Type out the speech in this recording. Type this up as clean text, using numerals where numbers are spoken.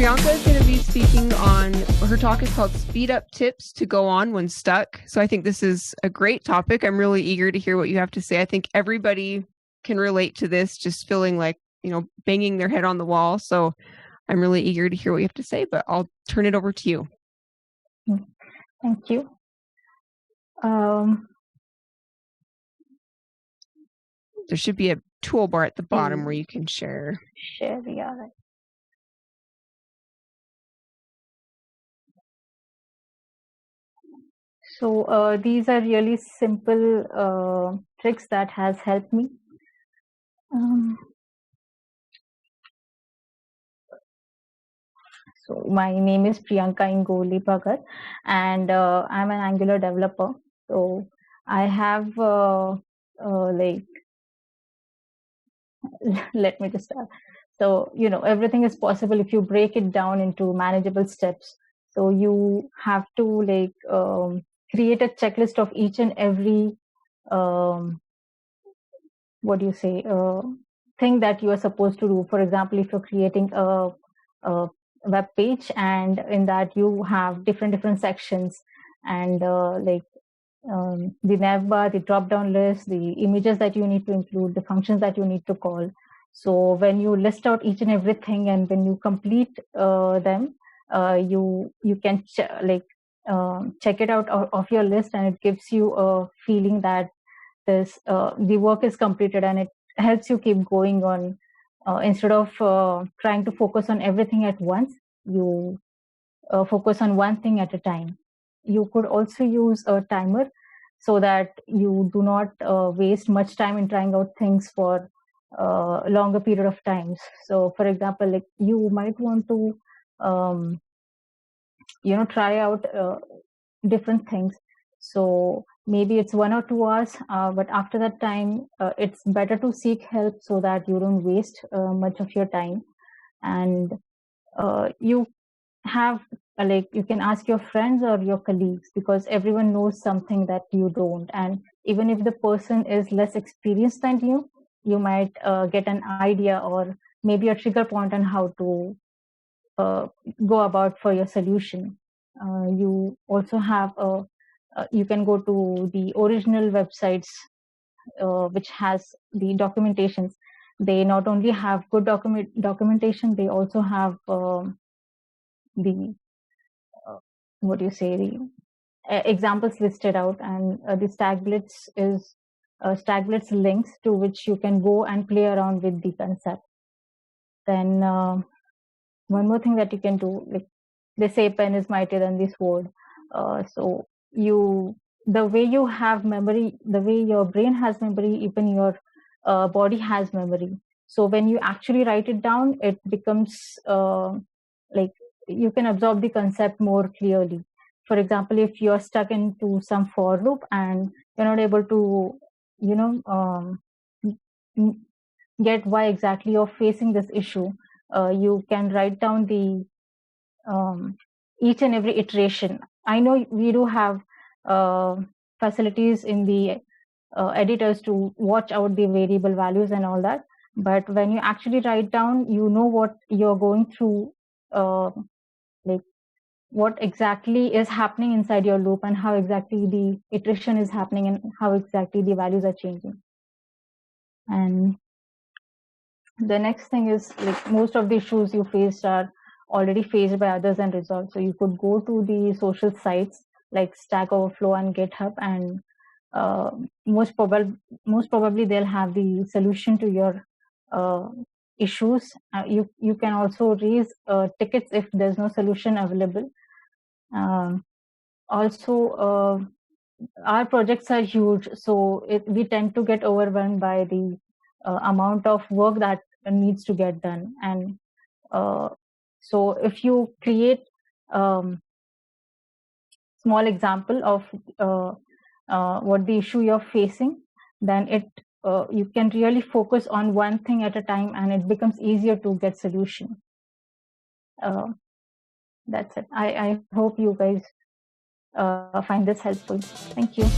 Priyanka is going to be speaking on, her talk is called Speed Up Tips to Go On When Stuck. So I think this is a great topic. I'm really eager to hear what you have to say. I think everybody can relate to this, just feeling like, banging their head on the wall. So I'm really eager to hear what you have to say, but I'll turn it over to you. Thank you. There should be a toolbar at the bottom where you can share. Share, yeah. Right. So these are really simple tricks that has helped me. So my name is Priyanka Ingole and I'm an Angular developer. So I have let me just start. So, everything is possible if you break it down into manageable steps. So you have to create a checklist of each and every thing that you are supposed to do. For example, if you're creating a web page, and in that you have different sections, and the nav bar, the drop down list, the images that you need to include, the functions that you need to call. So when you list out each and everything, and when you complete them, you can check it out of your list, and it gives you a feeling that the work is completed, and it helps you keep going on. Instead of trying to focus on everything at once, you focus on one thing at a time. You could also use a timer so that you do not waste much time in trying out things for a longer period of times. So, for example, you might want to, try out different things. So maybe it's 1 or 2 hours, but after that time, it's better to seek help so that you don't waste much of your time. And you have you can ask your friends or your colleagues, because everyone knows something that you don't. And even if the person is less experienced than you might get an idea or maybe a trigger point on how to go about for your solution. You also have you can go to the original websites which has the documentations. They not only have good documentation, they also have the examples listed out, and the Stagblitz is Stagblitz links to which you can go and play around with the concept. Then one more thing that you can do, they say pen is mightier than the sword. So the way you have memory, the way your brain has memory, even your body has memory. So when you actually write it down, it becomes you can absorb the concept more clearly. For example, if you're stuck into some for loop and you're not able to, get why exactly you're facing this issue, you can write down the each and every iteration. I know we do have facilities in the editors to watch out the variable values and all that, but when you actually write down, what you're going through, what exactly is happening inside your loop, and how exactly the iteration is happening, and how exactly the values are changing. And the next thing is, most of the issues you faced are already faced by others and resolved. So you could go to the social sites like Stack Overflow and GitHub, and most probably they'll have the solution to your issues. You can also raise tickets if there's no solution available. Also, our projects are huge, so we tend to get overwhelmed by the amount of work that needs to get done. And so if you create small example of what the issue you're facing, then you can really focus on one thing at a time, and it becomes easier to get solution. That's it. I hope you guys find this helpful. Thank you.